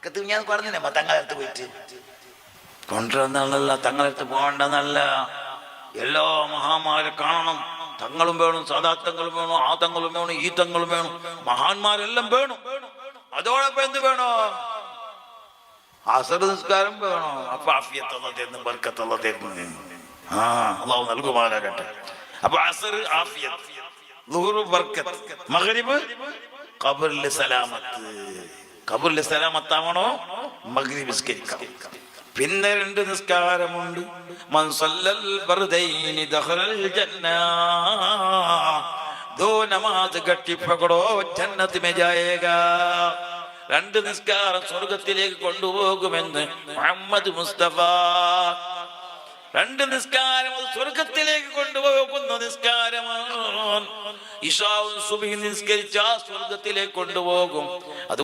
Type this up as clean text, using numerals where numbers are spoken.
ബർക്കത്ത് ഞാൻ പറഞ്ഞില്ലേ തങ്ങളടുത്ത് പോയിട്ട് കൊണ്ടുവന്നല്ല, തങ്ങളടുത്ത് പോകണ്ടെന്നല്ല. എല്ലാ മഹാന്മാരെ കാണണം, തങ്ങളും വേണം, സദാത്തങ്ങളും വേണം, ആ തങ്ങളും വേണം, ഈ തങ്ങളും വേണം, മഹാന്മാരെല്ലാം വേണം. അതോടൊപ്പം എന്ത് വേണോ? അസർ നിസ്കാരം വേണോ? അപ്പൊ ആഫിയത്തുള്ള തരുന്നു, ബർക്കത്തുള്ള തരുന്നു. അള്ളാഹു നൽകുമാറാകട്ടെ. അപ്പൊ അസർ ആഫിയത്ത്, ളുഹ്ർ ബർക്കത്ത്, മഗ്രിബ് ഖബറിൽ സലാമത്ത്. ഖബറിൽ സലാമത്താവണോ? മഗ്രിബ് നിസ്കരിക്കണം. പിന്നെ 2 നിസ്കാരമുണ്ട്. മൻ സല്ലൽ ബർദൈനി ദഖലൽ ജന്ന. ദോ നമാസ് ഗട്ടി പകടോ ജന്നത്ത് മേ ജായേഗാ. 2 നിസ്കാരം സ്വർഗത്തിലേക്ക് കൊണ്ടുപോകുമെന്ന് മുഹമ്മദ് മുസ്തഫ. 2 നിസ്കാരം സ്വർഗത്തിലേക്ക് കൊണ്ടുപോകുന്ന നിസ്കാരമാണ്. ഇശാഉം സുബ്ഹി നിസ്കരിച്ചാൽ സ്വർഗത്തിലേക്ക് കൊണ്ടുപോകും. അത്